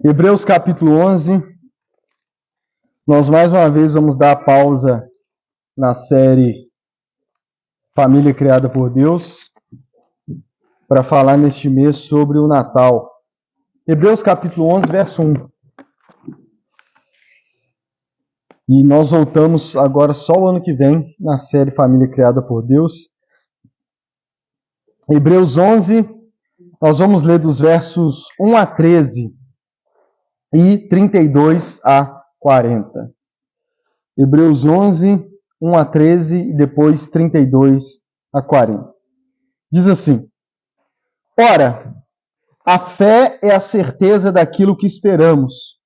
Hebreus capítulo 11, nós mais uma vez vamos dar pausa na série Família Criada por Deus, para falar neste mês sobre o Natal. Hebreus capítulo 11, verso 1. E nós voltamos agora só o ano que vem, na série Família Criada por Deus. Hebreus 11, nós vamos ler dos versos 1 a 13 e 32 a 40. Hebreus 11, 1 a 13 e depois 32 a 40. Diz assim: Ora, a fé é a certeza daquilo que esperamos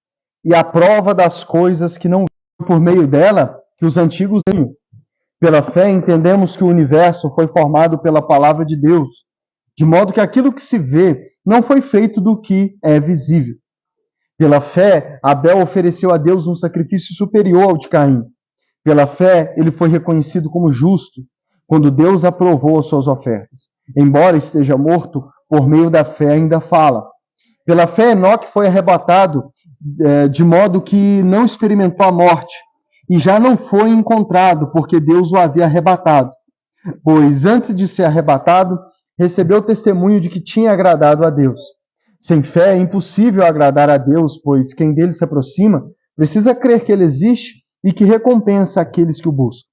e a prova das coisas que não vemos. Por meio dela que os antigos tinham. Pela fé entendemos que o universo foi formado pela palavra de Deus, de modo que aquilo que se vê não foi feito do que é visível. Pela fé, Abel ofereceu a Deus um sacrifício superior ao de Caim. Pela fé, ele foi reconhecido como justo, quando Deus aprovou as suas ofertas. Embora esteja morto, por meio da fé ainda fala. Pela fé, Enoque foi arrebatado, de modo que não experimentou a morte, e já não foi encontrado, porque Deus o havia arrebatado. Pois antes de ser arrebatado, recebeu o testemunho de que tinha agradado a Deus. Sem fé é impossível agradar a Deus, pois quem dele se aproxima precisa crer que ele existe e que recompensa aqueles que o buscam.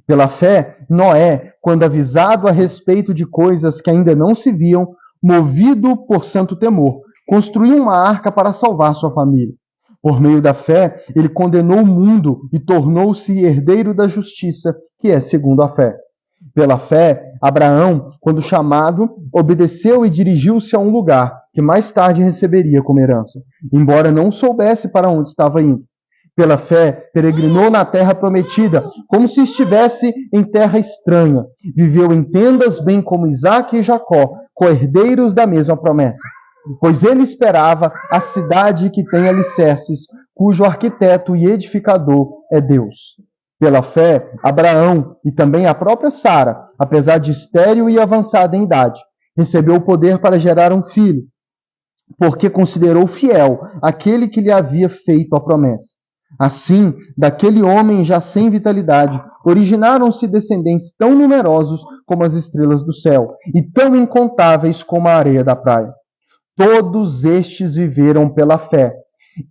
Pela fé, Noé, quando avisado a respeito de coisas que ainda não se viam, movido por santo temor, construiu uma arca para salvar sua família. Por meio da fé, ele condenou o mundo e tornou-se herdeiro da justiça, que é segundo a fé. Pela fé, Abraão, quando chamado, obedeceu e dirigiu-se a um lugar que mais tarde receberia como herança, embora não soubesse para onde estava indo. Pela fé, peregrinou na terra prometida, como se estivesse em terra estranha. Viveu em tendas, bem como Isaque e Jacó, co-herdeiros da mesma promessa. Pois ele esperava a cidade que tem alicerces, cujo arquiteto e edificador é Deus. Pela fé, Abraão e também a própria Sara, apesar de estéril e avançada em idade, recebeu o poder para gerar um filho, porque considerou fiel aquele que lhe havia feito a promessa. Assim, daquele homem já sem vitalidade, originaram-se descendentes tão numerosos como as estrelas do céu, e tão incontáveis como a areia da praia. Todos estes viveram pela fé,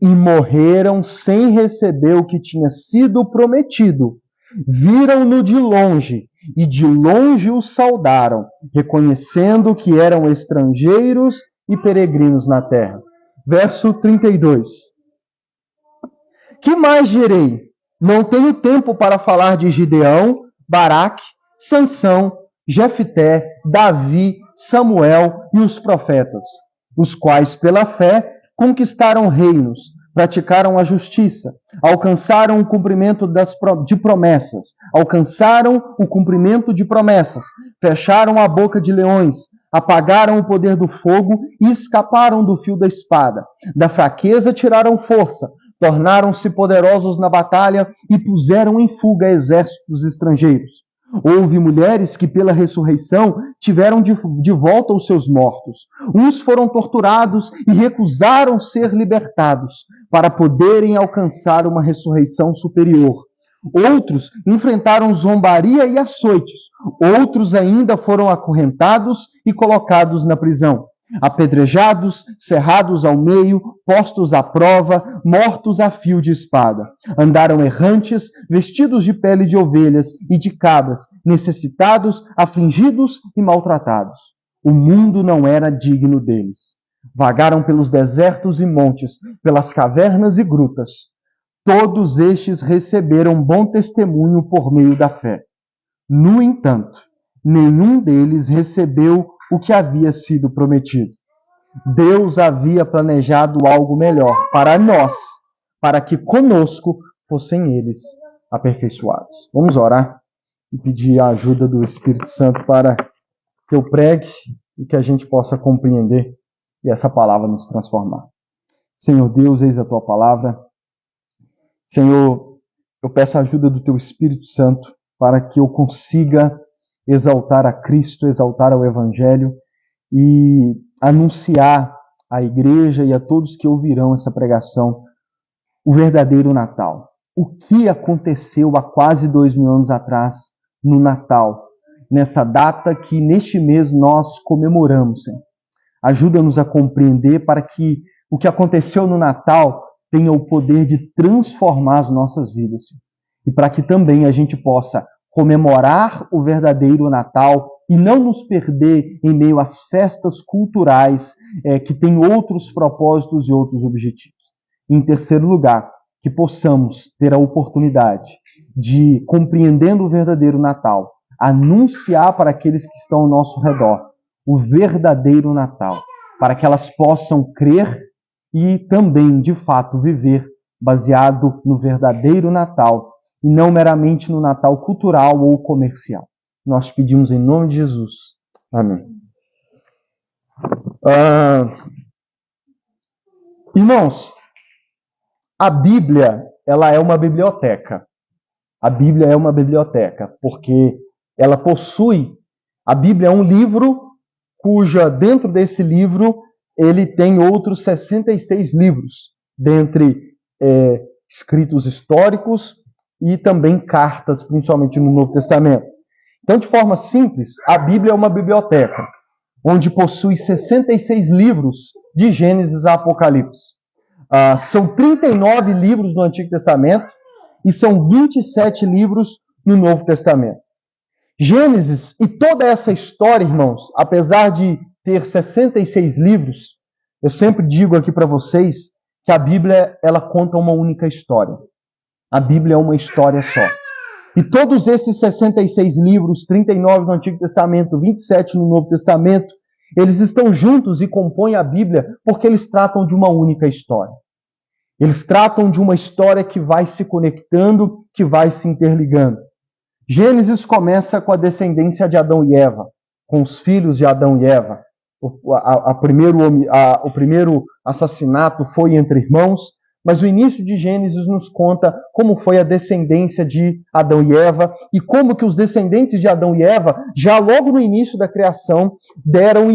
e morreram sem receber o que tinha sido prometido. Viram-no de longe, e de longe o saudaram, reconhecendo que eram estrangeiros e peregrinos na terra. Verso 32. Que mais direi? Não tenho tempo para falar de Gideão, Baraque, Sansão, Jefté, Davi, Samuel e os profetas, os quais pela fé conquistaram reinos, praticaram a justiça, alcançaram o cumprimento de promessas, fecharam a boca de leões, apagaram o poder do fogo e escaparam do fio da espada. Da fraqueza tiraram força, tornaram-se poderosos na batalha e puseram em fuga exércitos estrangeiros. Houve mulheres que pela ressurreição tiveram de volta os seus mortos. Uns foram torturados e recusaram ser libertados para poderem alcançar uma ressurreição superior. Outros enfrentaram zombaria e açoites. Outros ainda foram acorrentados e colocados na prisão. Apedrejados, cerrados ao meio, postos à prova, mortos a fio de espada. Andaram errantes, vestidos de pele de ovelhas e de cabras, necessitados, afligidos e maltratados. O mundo não era digno deles. Vagaram pelos desertos e montes, pelas cavernas e grutas. Todos estes receberam bom testemunho por meio da fé. No entanto, nenhum deles recebeu o que havia sido prometido. Deus havia planejado algo melhor para nós, para que conosco fossem eles aperfeiçoados. Vamos orar e pedir a ajuda do Espírito Santo para que eu pregue e que a gente possa compreender e essa palavra nos transformar. Senhor Deus, eis a tua palavra. Senhor, eu peço a ajuda do teu Espírito Santo para que eu consiga exaltar a Cristo, exaltar ao Evangelho e anunciar à igreja e a todos que ouvirão essa pregação o verdadeiro Natal. O que aconteceu há quase 2000 anos atrás no Natal, nessa data que neste mês nós comemoramos, Senhor. Ajuda-nos a compreender para que o que aconteceu no Natal tenha o poder de transformar as nossas vidas, Senhor. E para que também a gente possa comemorar o verdadeiro Natal e não nos perder em meio às festas culturais que têm outros propósitos e outros objetivos. Em terceiro lugar, que possamos ter a oportunidade de, compreendendo o verdadeiro Natal, anunciar para aqueles que estão ao nosso redor o verdadeiro Natal, para que elas possam crer e também, de fato, viver baseado no verdadeiro Natal e não meramente no Natal cultural ou comercial. Nós pedimos em nome de Jesus. Amém. Irmãos, a Bíblia, ela é uma biblioteca. A Bíblia é uma biblioteca, porque ela possui... A Bíblia é um livro dentro desse livro, ele tem outros 66 livros, dentre escritos históricos e também cartas, principalmente no Novo Testamento. Então, de forma simples, a Bíblia é uma biblioteca, onde possui 66 livros de Gênesis a Apocalipse. São 39 livros no Antigo Testamento e são 27 livros no Novo Testamento. Gênesis e toda essa história, irmãos, apesar de ter 66 livros, eu sempre digo aqui para vocês que a Bíblia, ela conta uma única história. A Bíblia é uma história só. E todos esses 66 livros, 39 no Antigo Testamento, 27 no Novo Testamento, eles estão juntos e compõem a Bíblia porque eles tratam de uma única história. Eles tratam de uma história que vai se conectando, que vai se interligando. Gênesis começa com a descendência de Adão e Eva, com os filhos de Adão e Eva. O primeiro assassinato foi entre irmãos, mas o início de Gênesis nos conta como foi a descendência de Adão e Eva e como que os descendentes de Adão e Eva, já logo no início da criação, deram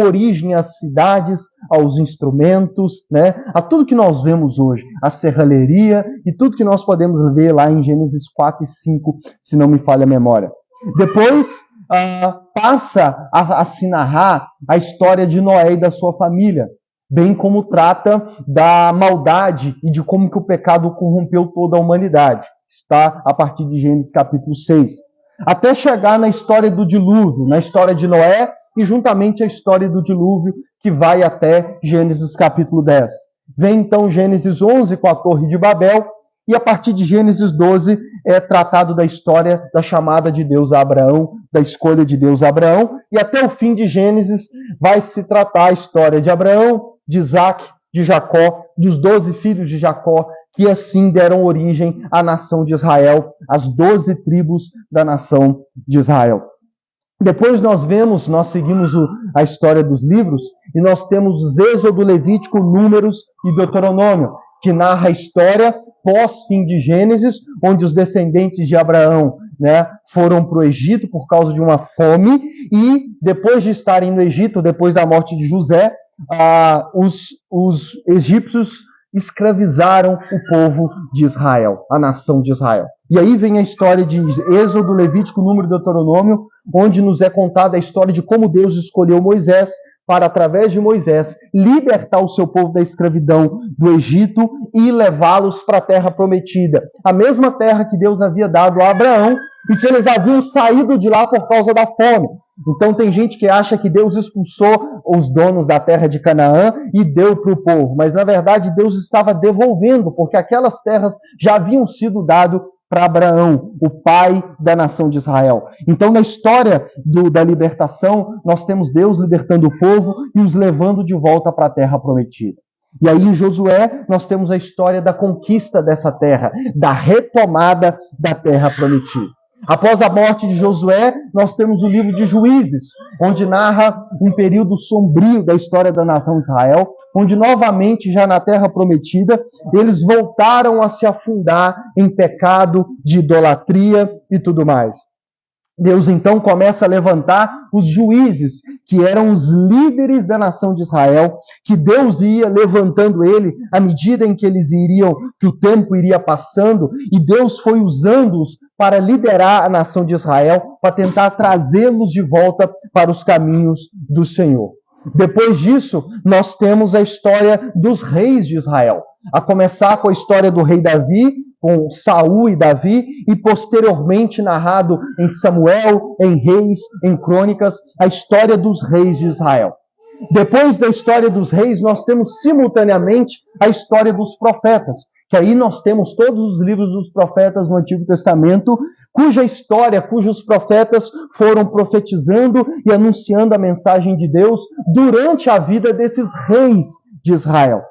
origem às cidades, aos instrumentos, a tudo que nós vemos hoje, a serralheria e tudo que nós podemos ver lá em Gênesis 4 e 5, se não me falha a memória. Depois passa a se narrar a história de Noé e da sua família, bem como trata da maldade e de como que o pecado corrompeu toda a humanidade. Está a partir de Gênesis capítulo 6. Até chegar na história do dilúvio, na história de Noé e juntamente a história do dilúvio que vai até Gênesis capítulo 10. Vem então Gênesis 11 com a Torre de Babel e a partir de Gênesis 12 é tratado da história da chamada de Deus a Abraão, da escolha de Deus a Abraão e até o fim de Gênesis vai se tratar a história de Abraão, de Isaac, de Jacó, dos 12 filhos de Jacó, que assim deram origem à nação de Israel, as 12 tribos da nação de Israel. Depois nós seguimos a história dos livros, e nós temos os Êxodo, Levítico, Números e Deuteronômio, que narra a história pós-fim de Gênesis, onde os descendentes de Abraão foram para o Egito por causa de uma fome, e depois de estarem no Egito, depois da morte de José, os egípcios escravizaram o povo de Israel, a nação de Israel. E aí vem a história de Êxodo, Levítico, Número e Deuteronômio, onde nos é contada a história de como Deus escolheu Moisés para, através de Moisés, libertar o seu povo da escravidão do Egito e levá-los para a terra prometida. A mesma terra que Deus havia dado a Abraão e que eles haviam saído de lá por causa da fome. Então tem gente que acha que Deus expulsou os donos da terra de Canaã e deu para o povo. Mas na verdade Deus estava devolvendo, porque aquelas terras já haviam sido dadas para Abraão, o pai da nação de Israel. Então na história da libertação, nós temos Deus libertando o povo e os levando de volta para a terra prometida. E aí em Josué nós temos a história da conquista dessa terra, da retomada da terra prometida. Após a morte de Josué, nós temos o livro de Juízes, onde narra um período sombrio da história da nação de Israel, onde novamente, já na terra prometida, eles voltaram a se afundar em pecado de idolatria e tudo mais. Deus então começa a levantar os juízes, que eram os líderes da nação de Israel, que Deus ia levantando ele à medida em que que o tempo iria passando, e Deus foi usando-os para liderar a nação de Israel, para tentar trazê-los de volta para os caminhos do Senhor. Depois disso, nós temos a história dos reis de Israel, a começar com a história do rei Davi, com Saul e Davi, e posteriormente narrado em Samuel, em Reis, em Crônicas, a história dos reis de Israel. Depois da história dos reis, nós temos simultaneamente a história dos profetas, que aí nós temos todos os livros dos profetas no Antigo Testamento, cuja história, cujos profetas foram profetizando e anunciando a mensagem de Deus durante a vida desses reis de Israel.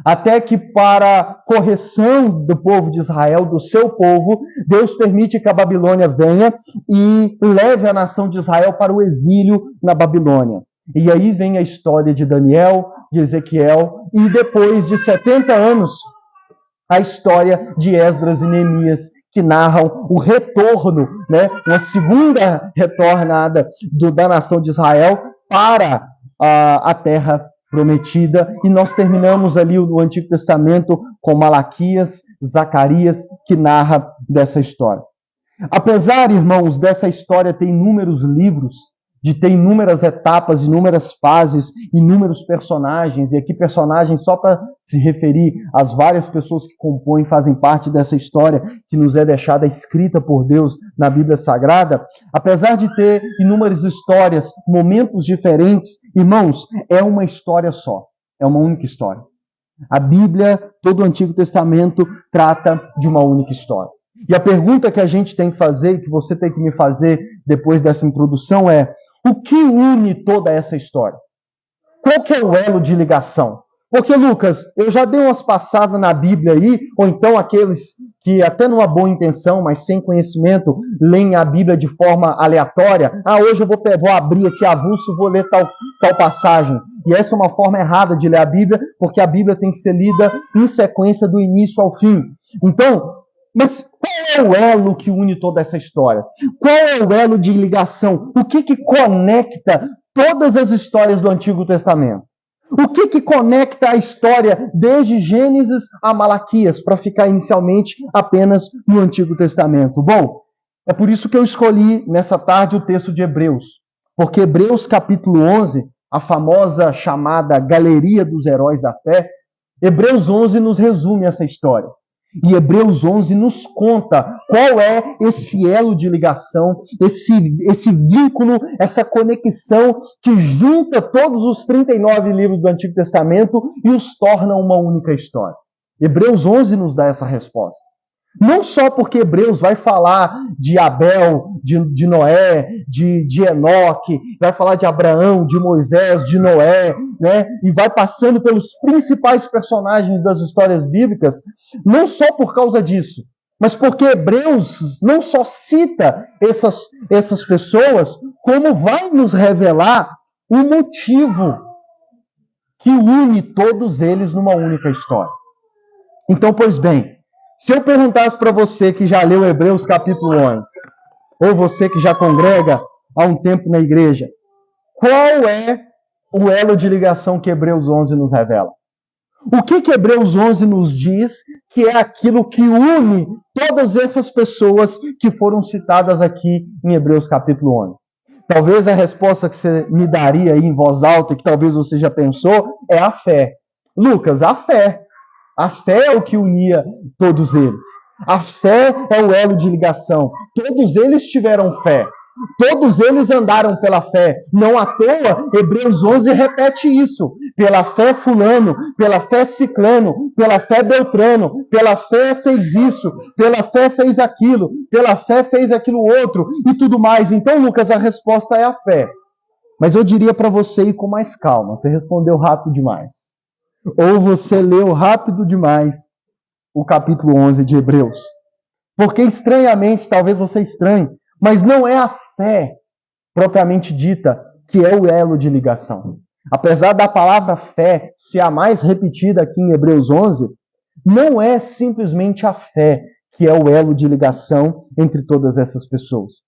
Até que, para correção do povo de Israel, do seu povo, Deus permite que a Babilônia venha e leve a nação de Israel para o exílio na Babilônia. E aí vem a história de Daniel, de Ezequiel, e depois de 70 anos, a história de Esdras e Neemias, que narram o retorno, uma segunda retornada da nação de Israel para a terra prometida, e nós terminamos ali o Antigo Testamento com Malaquias, Zacarias, que narra dessa história. Apesar, irmãos, dessa história ter inúmeros livros, de ter inúmeras etapas, inúmeras fases, inúmeros personagens, e aqui personagens só para se referir às várias pessoas que compõem, fazem parte dessa história que nos é deixada escrita por Deus na Bíblia Sagrada, apesar de ter inúmeras histórias, momentos diferentes, irmãos, é uma história só, é uma única história. A Bíblia, todo o Antigo Testamento, trata de uma única história. E a pergunta que a gente tem que fazer, que você tem que me fazer depois dessa introdução é: o que une toda essa história? Qual que é o elo de ligação? Porque, Lucas, eu já dei umas passadas na Bíblia aí, ou então aqueles que, até numa boa intenção, mas sem conhecimento, leem a Bíblia de forma aleatória. Hoje eu vou abrir aqui avulso e vou ler tal passagem. E essa é uma forma errada de ler a Bíblia, porque a Bíblia tem que ser lida em sequência do início ao fim. Então, mas qual é o elo que une toda essa história? Qual é o elo de ligação? O que conecta todas as histórias do Antigo Testamento? O que conecta a história desde Gênesis a Malaquias, para ficar inicialmente apenas no Antigo Testamento? Bom, é por isso que eu escolhi nessa tarde o texto de Hebreus. Porque Hebreus capítulo 11, a famosa chamada Galeria dos Heróis da Fé, Hebreus 11 nos resume essa história. E Hebreus 11 nos conta qual é esse elo de ligação, esse vínculo, essa conexão que junta todos os 39 livros do Antigo Testamento e os torna uma única história. Hebreus 11 nos dá essa resposta. Não só porque Hebreus vai falar de Abel, de Noé, de Enoque, vai falar de Abraão, de Moisés, de Noé, e vai passando pelos principais personagens das histórias bíblicas, não só por causa disso, mas porque Hebreus não só cita essas pessoas, como vai nos revelar o motivo que une todos eles numa única história. Então, pois bem, se eu perguntasse para você que já leu Hebreus capítulo 11, ou você que já congrega há um tempo na igreja, qual é o elo de ligação que Hebreus 11 nos revela? O que Hebreus 11 nos diz que é aquilo que une todas essas pessoas que foram citadas aqui em Hebreus capítulo 11? Talvez a resposta que você me daria aí em voz alta, que talvez você já pensou, é a fé. Lucas, a fé. A fé é o que unia todos eles. A fé é o elo de ligação. Todos eles tiveram fé. Todos eles andaram pela fé. Não à toa, Hebreus 11 repete isso. Pela fé fulano, pela fé ciclano, pela fé beltrano, pela fé fez isso, pela fé fez aquilo, pela fé fez aquilo outro e tudo mais. Então, Lucas, a resposta é a fé. Mas eu diria para você ir com mais calma. Você respondeu rápido demais. Ou você leu rápido demais o capítulo 11 de Hebreus. Porque estranhamente, talvez você estranhe, mas não é a fé propriamente dita que é o elo de ligação. Apesar da palavra fé ser a mais repetida aqui em Hebreus 11, não é simplesmente a fé que é o elo de ligação entre todas essas pessoas.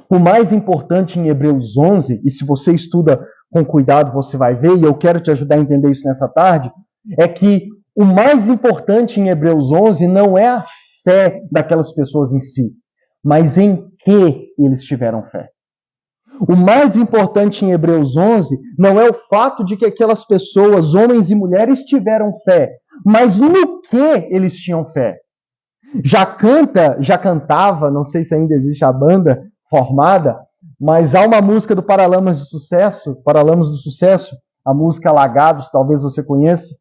O mais importante em Hebreus 11, e se você estuda com cuidado você vai ver, e eu quero te ajudar a entender isso nessa tarde, é que o mais importante em Hebreus 11 não é a fé daquelas pessoas em si, mas em que eles tiveram fé. O mais importante em Hebreus 11 não é o fato de que aquelas pessoas, homens e mulheres, tiveram fé, mas no que eles tinham fé. Já cantava, não sei se ainda existe a banda formada, mas há uma música do Paralamas do Sucesso, a música Lagados, talvez você conheça,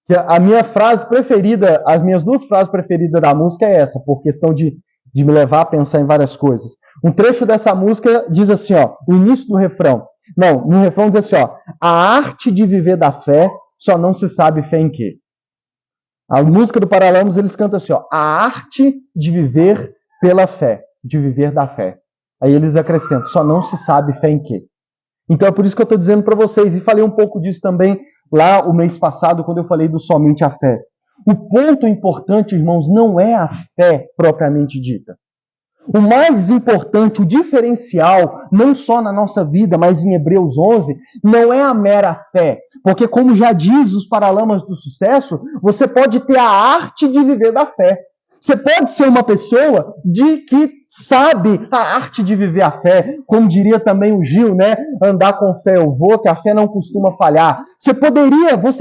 que a minha frase preferida, as minhas duas frases preferidas da música é essa, por questão de me levar a pensar em várias coisas. Um trecho dessa música diz assim, ó, o início do refrão. Não, no refrão diz assim, ó, a arte de viver da fé, só não se sabe fé em quê. A música do Paralamas, eles cantam assim, ó, a arte de viver pela fé, de viver da fé. Aí eles acrescentam, só não se sabe fé em quê. Então é por isso que eu estou dizendo para vocês, e falei um pouco disso também lá o mês passado, quando eu falei do somente a fé. O ponto importante, irmãos, não é a fé propriamente dita. O mais importante, o diferencial, não só na nossa vida, mas em Hebreus 11, não é a mera fé. Porque, como já diz os Paralamas do Sucesso, você pode ter a arte de viver da fé. Você pode ser uma pessoa que sabe a arte de viver a fé, como diria também o Gil, né? Andar com fé eu vou, que a fé não costuma falhar. Você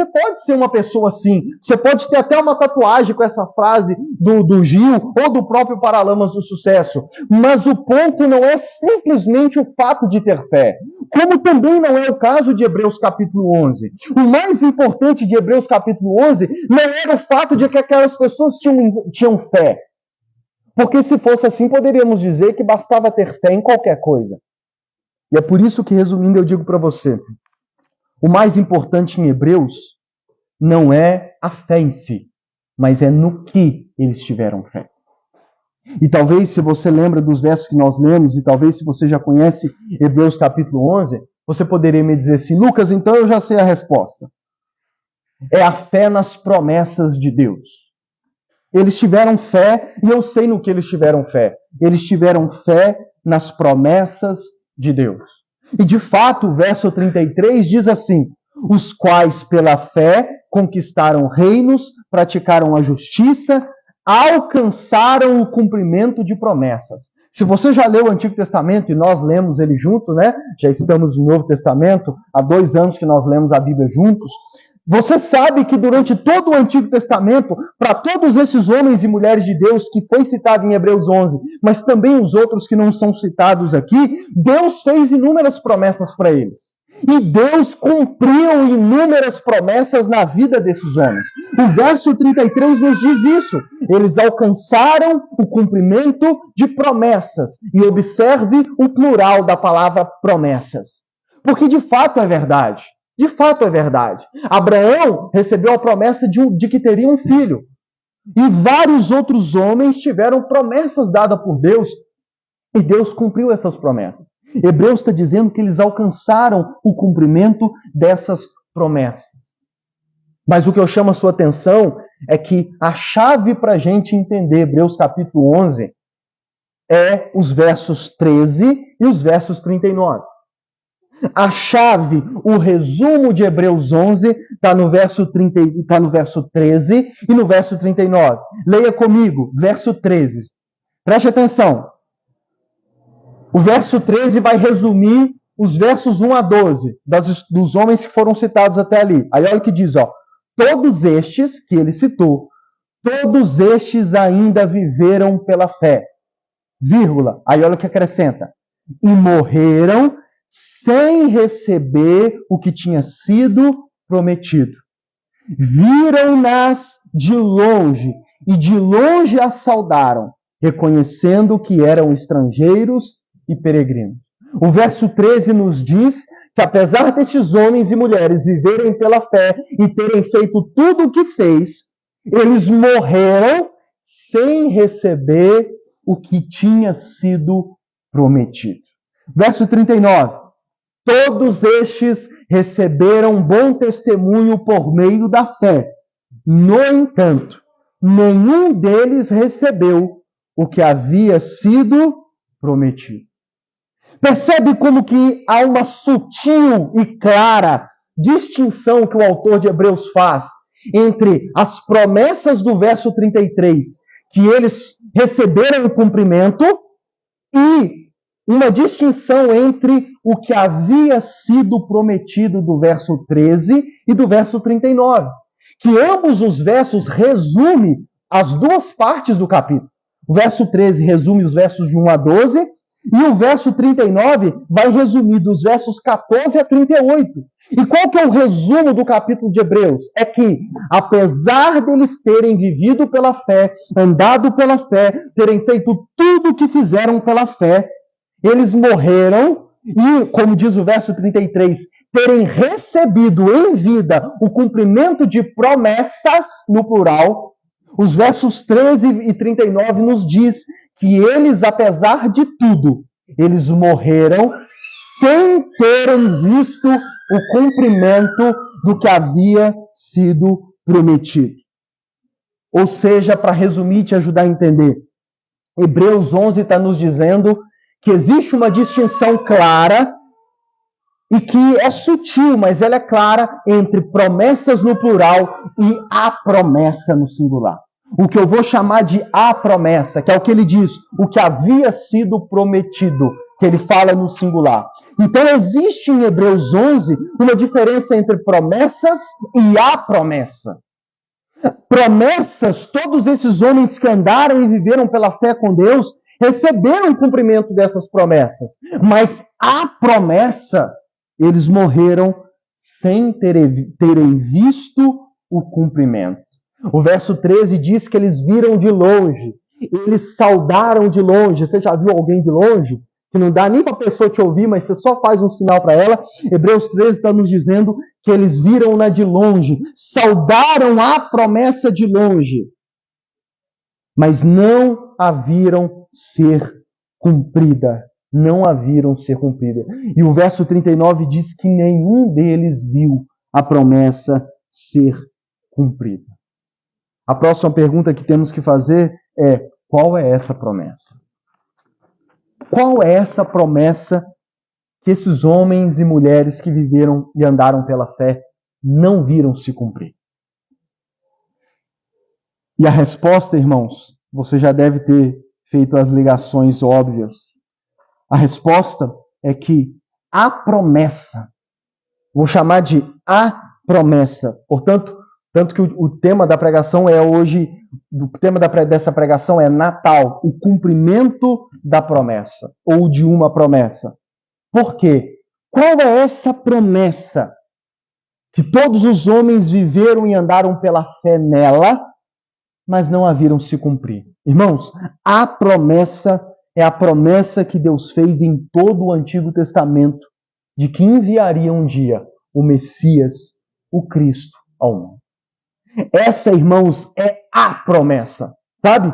pode ser uma pessoa assim. Você pode ter até uma tatuagem com essa frase do Gil ou do próprio Paralamas do Sucesso. Mas o ponto não é simplesmente o fato de ter fé, como também não é o caso de Hebreus capítulo 11. O mais importante de Hebreus capítulo 11 não era o fato de que aquelas pessoas tinham fé. Porque se fosse assim, poderíamos dizer que bastava ter fé em qualquer coisa. E é por isso que, resumindo, eu digo para você, o mais importante em Hebreus não é a fé em si, mas é no que eles tiveram fé. E talvez, se você lembra dos versos que nós lemos, e talvez se você já conhece Hebreus capítulo 11, você poderia me dizer assim, Lucas, então eu já sei a resposta. É a fé nas promessas de Deus. Eles tiveram fé, e eu sei no que eles tiveram fé. Eles tiveram fé nas promessas de Deus. E de fato, o verso 33 diz assim, os quais pela fé conquistaram reinos, praticaram a justiça, alcançaram o cumprimento de promessas. Se você já leu o Antigo Testamento, e nós lemos ele junto, né? Já estamos no Novo Testamento, há 2 anos que nós lemos a Bíblia juntos. Você sabe que durante todo o Antigo Testamento, para todos esses homens e mulheres de Deus que foi citado em Hebreus 11, mas também os outros que não são citados aqui, Deus fez inúmeras promessas para eles. E Deus cumpriu inúmeras promessas na vida desses homens. O verso 33 nos diz isso. Eles alcançaram o cumprimento de promessas. E observe o plural da palavra promessas. Porque de fato é verdade. De fato é verdade. Abraão recebeu a promessa de que teria um filho. E vários outros homens tiveram promessas dadas por Deus. E Deus cumpriu essas promessas. Hebreus está dizendo que eles alcançaram o cumprimento dessas promessas. Mas o que eu chamo a sua atenção é que a chave para a gente entender Hebreus capítulo 11 é os versos 13 e os versos 39. A chave, o resumo de Hebreus 11 está no verso 13 e no verso 39. Leia comigo, verso 13. Preste atenção. O verso 13 vai resumir os versos 1 a 12 dos homens que foram citados até ali. Aí olha o que diz, ó. Todos estes que ele citou, todos estes ainda viveram pela fé. Vírgula. Aí olha o que acrescenta. E morreram sem receber o que tinha sido prometido. Viram-nas de longe e de longe as saudaram, reconhecendo que eram estrangeiros e peregrinos. O verso 13 nos diz que apesar destes homens e mulheres viverem pela fé e terem feito tudo o que fez, eles morreram sem receber o que tinha sido prometido. Verso 39. Todos estes receberam bom testemunho por meio da fé. No entanto, nenhum deles recebeu o que havia sido prometido. Percebe como que há uma sutil e clara distinção que o autor de Hebreus faz entre as promessas do verso 33, que eles receberam o cumprimento, e uma distinção entre o que havia sido prometido do verso 13 e do verso 39, que ambos os versos resumem as duas partes do capítulo. O verso 13 resume os versos de 1 a 12, e o verso 39 vai resumir dos versos 14 a 38. E qual que é o resumo do capítulo de Hebreus? É que, apesar deles terem vivido pela fé, andado pela fé, terem feito tudo o que fizeram pela fé, eles morreram e, como diz o verso 33, terem recebido em vida o cumprimento de promessas, no plural. Os versos 13 e 39 nos diz que eles, apesar de tudo, eles morreram sem terem visto o cumprimento do que havia sido prometido. Ou seja, para resumir e te ajudar a entender, Hebreus 11 está nos dizendo que existe uma distinção clara e que é sutil, mas ela é clara, entre promessas no plural e a promessa no singular. O que eu vou chamar de a promessa, que é o que ele diz, o que havia sido prometido, que ele fala no singular. Então existe em Hebreus 11 uma diferença entre promessas e a promessa. Promessas, todos esses homens que andaram e viveram pela fé com Deus, receberam o cumprimento dessas promessas. Mas a promessa, eles morreram sem terem visto o cumprimento. O verso 13 diz que eles viram de longe, eles saudaram de longe. Você já viu alguém de longe? Que não dá nem para a pessoa te ouvir, mas você só faz um sinal para ela. Hebreus 13 está nos dizendo que eles viram-na de longe, saudaram a promessa de longe, mas não a viram ser cumprida. Não a viram ser cumprida. E o verso 39 diz que nenhum deles viu a promessa ser cumprida. A próxima pergunta que temos que fazer é: qual é essa promessa? Qual é essa promessa que esses homens e mulheres que viveram e andaram pela fé não viram se cumprir? E a resposta, irmãos, você já deve ter feito as ligações óbvias. A resposta é que a promessa, vou chamar de a promessa, portanto, tanto que o tema da pregação é hoje, o tema dessa pregação é Natal, o cumprimento da promessa, ou de uma promessa. Por quê? Qual é essa promessa que todos os homens viveram e andaram pela fé nela, mas não a viram se cumprir? Irmãos, a promessa é a promessa que Deus fez em todo o Antigo Testamento, de que enviaria um dia o Messias, o Cristo, ao mundo. Essa, irmãos, é a promessa, sabe?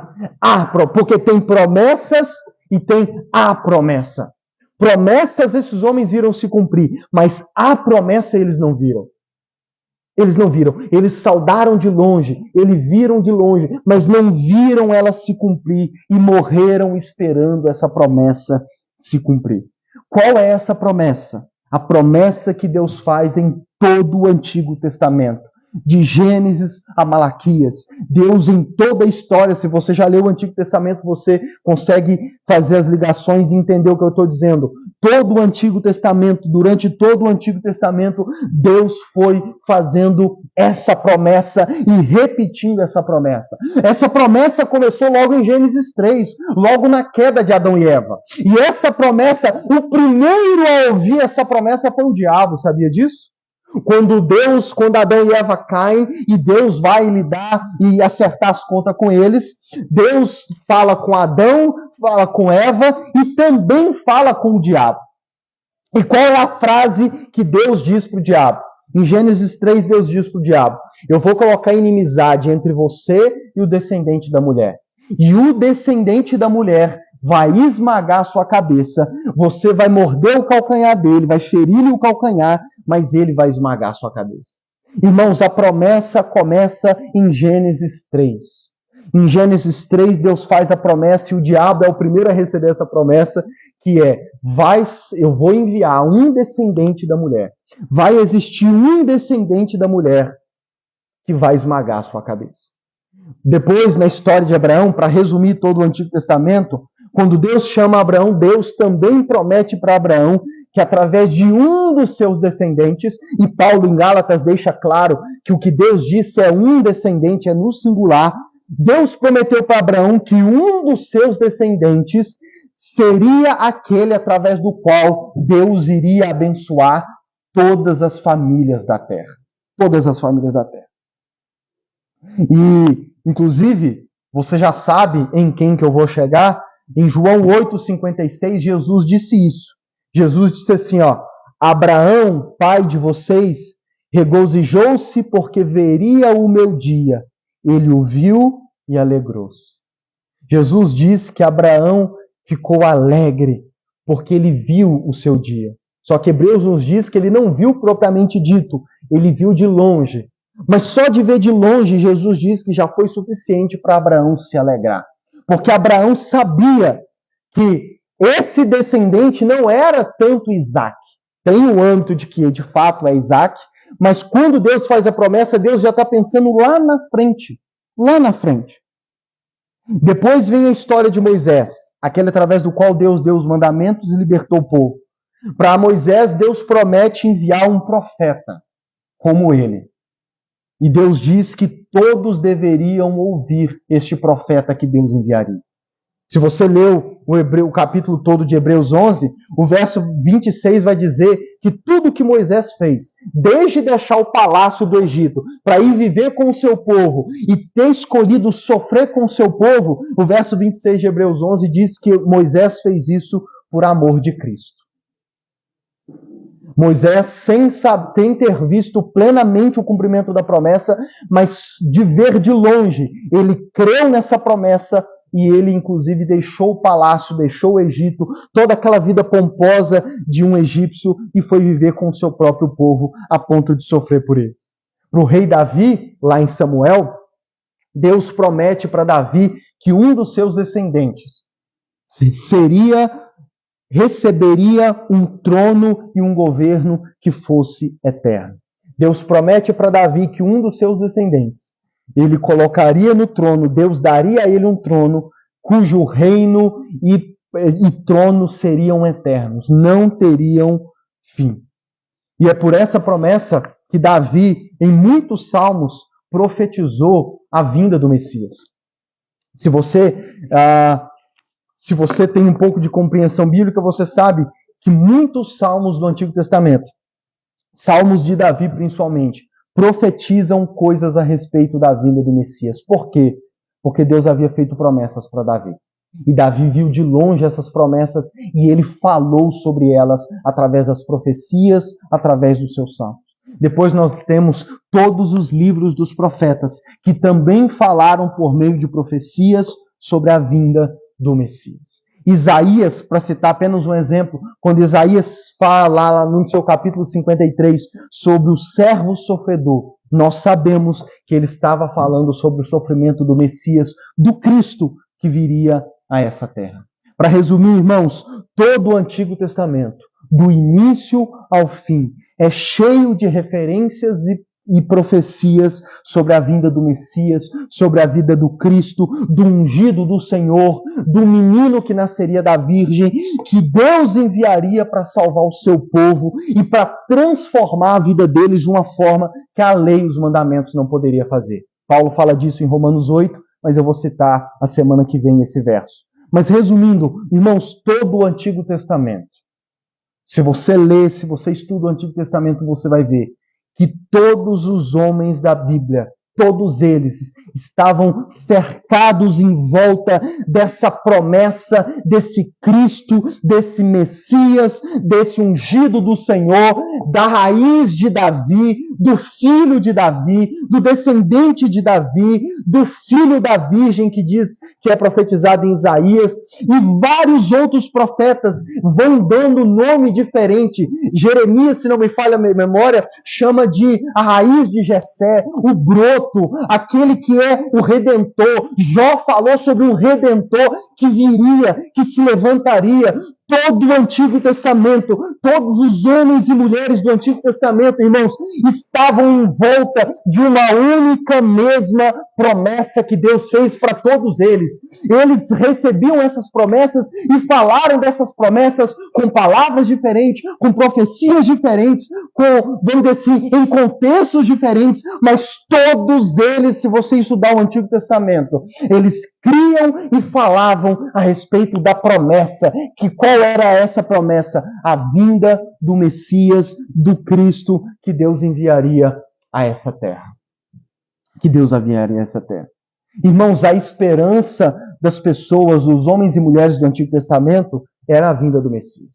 Porque tem promessas e tem a promessa. Promessas esses homens viram se cumprir, mas a promessa eles não viram. Eles não viram. Eles saudaram de longe, eles viram de longe, mas não viram ela se cumprir e morreram esperando essa promessa se cumprir. Qual é essa promessa? A promessa que Deus faz em todo o Antigo Testamento. De Gênesis a Malaquias. Deus em toda a história, se você já leu o Antigo Testamento, você consegue fazer as ligações e entender o que eu estou dizendo. Todo o Antigo Testamento, durante todo o Antigo Testamento, Deus foi fazendo essa promessa e repetindo essa promessa. Essa promessa começou logo em Gênesis 3, logo na queda de Adão e Eva. E essa promessa, o primeiro a ouvir essa promessa foi o diabo, sabia disso? Quando Adão e Eva caem e Deus vai lidar e acertar as contas com eles, Deus fala com Adão, fala com Eva e também fala com o diabo. E qual é a frase que Deus diz para o diabo? Em Gênesis 3, Deus diz para o diabo: eu vou colocar inimizade entre você e o descendente da mulher. E o descendente da mulher vai esmagar a sua cabeça, você vai morder o calcanhar dele, vai ferir-lhe o calcanhar, mas ele vai esmagar a sua cabeça. Irmãos, a promessa começa em Gênesis 3. Em Gênesis 3, Deus faz a promessa e o diabo é o primeiro a receber essa promessa, que é, eu vou enviar um descendente da mulher. Vai existir um descendente da mulher que vai esmagar a sua cabeça. Depois, na história de Abraão, para resumir todo o Antigo Testamento, quando Deus chama Abraão, Deus também promete para Abraão que através de um dos seus descendentes, e Paulo em Gálatas deixa claro que o que Deus disse é um descendente, é no singular, Deus prometeu para Abraão que um dos seus descendentes seria aquele através do qual Deus iria abençoar todas as famílias da terra. Todas as famílias da terra. E, inclusive, você já sabe em quem que eu vou chegar. Em João 8,56, Jesus disse isso. Jesus disse assim, Abraão, pai de vocês, regozijou-se porque veria o meu dia. Ele o viu e alegrou-se. Jesus diz que Abraão ficou alegre porque ele viu o seu dia. Só que Hebreus nos diz que ele não viu propriamente dito, ele viu de longe. Mas só de ver de longe, Jesus diz que já foi suficiente para Abraão se alegrar. Porque Abraão sabia que esse descendente não era tanto Isaac. Tem o âmbito de que de fato é Isaac, mas quando Deus faz a promessa, Deus já está pensando lá na frente. Lá na frente. Depois vem a história de Moisés, aquele através do qual Deus deu os mandamentos e libertou o povo. Para Moisés, Deus promete enviar um profeta como ele. E Deus diz que todos deveriam ouvir este profeta que Deus enviaria. Se você leu o capítulo todo de Hebreus 11, o verso 26 vai dizer que tudo que Moisés fez, desde deixar o palácio do Egito para ir viver com o seu povo e ter escolhido sofrer com o seu povo, o verso 26 de Hebreus 11 diz que Moisés fez isso por amor de Cristo. Moisés, sem ter visto plenamente o cumprimento da promessa, mas de ver de longe, ele creu nessa promessa e ele, inclusive, deixou o palácio, deixou o Egito, toda aquela vida pomposa de um egípcio e foi viver com o seu próprio povo a ponto de sofrer por eles. Para o rei Davi, lá em Samuel, Deus promete para Davi que um dos seus descendentes receberia um trono e um governo que fosse eterno. Deus promete para Davi que um dos seus descendentes, ele colocaria no trono, Deus daria a ele um trono, cujo reino e trono seriam eternos, não teriam fim. E é por essa promessa que Davi, em muitos salmos, profetizou a vinda do Messias. Se você tem um pouco de compreensão bíblica, você sabe que muitos salmos do Antigo Testamento, salmos de Davi principalmente, profetizam coisas a respeito da vinda do Messias. Por quê? Porque Deus havia feito promessas para Davi. E Davi viu de longe essas promessas e ele falou sobre elas através das profecias, através dos seus salmos. Depois nós temos todos os livros dos profetas, que também falaram por meio de profecias sobre a vinda do Messias. Isaías, para citar apenas um exemplo, quando Isaías fala lá no seu capítulo 53 sobre o servo sofredor, nós sabemos que ele estava falando sobre o sofrimento do Messias, do Cristo que viria a essa terra. Para resumir, irmãos, todo o Antigo Testamento, do início ao fim, é cheio de referências e profecias sobre a vinda do Messias, sobre a vida do Cristo, do ungido do Senhor, do menino que nasceria da Virgem, que Deus enviaria para salvar o seu povo e para transformar a vida deles de uma forma que a lei e os mandamentos não poderiam fazer. Paulo fala disso em Romanos 8, mas eu vou citar a semana que vem esse verso. Mas resumindo, irmãos, todo o Antigo Testamento, se você lê, se você estuda o Antigo Testamento, você vai ver que todos os homens da Bíblia, todos eles estavam cercados em volta dessa promessa, desse Cristo, desse Messias, desse ungido do Senhor, da raiz de Davi, do filho de Davi, do descendente de Davi, do filho da Virgem que diz que é profetizado em Isaías, e vários outros profetas vão dando nome diferente. Jeremias, se não me falha a memória, chama de a raiz de Jessé, o broto, gafanhoto, aquele que é o Redentor. Jó falou sobre um Redentor que viria, que se levantaria. Todo o Antigo Testamento, todos os homens e mulheres do Antigo Testamento, irmãos, estavam em volta de uma única mesma promessa que Deus fez para todos eles. Eles recebiam essas promessas e falaram dessas promessas com palavras diferentes, com profecias diferentes, com, vamos dizer assim, em contextos diferentes, mas todos eles, se você estudar o Antigo Testamento, eles criam e falavam a respeito da promessa. Que qual era essa promessa? A vinda do Messias, do Cristo, que Deus enviaria a essa terra. Que Deus enviaria a essa terra. Irmãos, a esperança das pessoas, dos homens e mulheres do Antigo Testamento, era a vinda do Messias.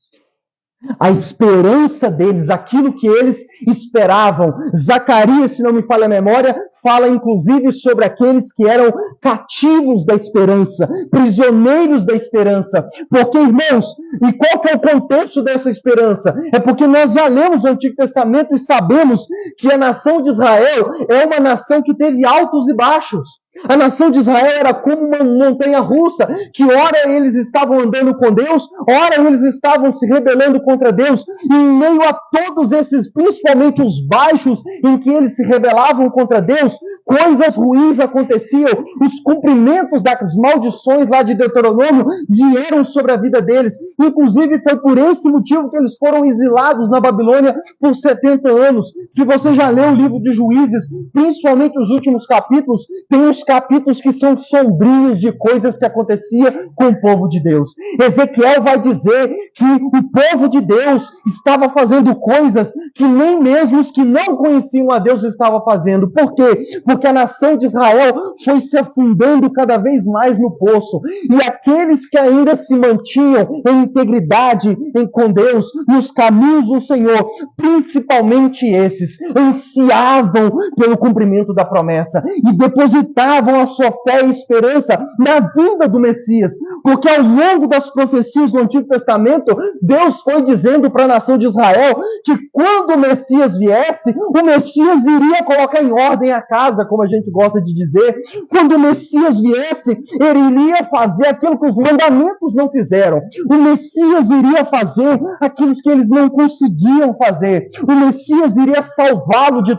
A esperança deles, aquilo que eles esperavam. Zacarias, se não me falha a memória, fala inclusive sobre aqueles que eram cativos da esperança, prisioneiros da esperança. Porque, irmãos, e qual que é o contexto dessa esperança? É porque nós já lemos o Antigo Testamento e sabemos que a nação de Israel é uma nação que teve altos e baixos. A nação de Israel era como uma montanha-russa, que ora eles estavam andando com Deus, ora eles estavam se rebelando contra Deus. E em meio a todos esses, principalmente os baixos, em que eles se rebelavam contra Deus, coisas ruins aconteciam. Os cumprimentos das maldições lá de Deuteronômio vieram sobre a vida deles. Inclusive foi por esse motivo que eles foram exilados na Babilônia por 70 anos. Se você já leu o livro de Juízes, principalmente os últimos capítulos, tem uns capítulos que são sombrios de coisas que acontecia com o povo de Deus. Ezequiel vai dizer que o povo de Deus estava fazendo coisas que nem mesmo os que não conheciam a Deus estavam fazendo. Por quê? Porque a nação de Israel foi se afundando cada vez mais no poço. E aqueles que ainda se mantinham em integridade com Deus, nos caminhos do Senhor, principalmente esses, ansiavam pelo cumprimento da promessa e depositavam a sua fé e esperança na vinda do Messias. Porque ao longo das profecias do Antigo Testamento, Deus foi dizendo para a nação de Israel que quando o Messias viesse, o Messias iria colocar em ordem a casa, como a gente gosta de dizer. Quando o Messias viesse, ele iria fazer aquilo que os mandamentos não fizeram. O Messias iria fazer aquilo que eles não conseguiam fazer. O Messias iria salvá-lo de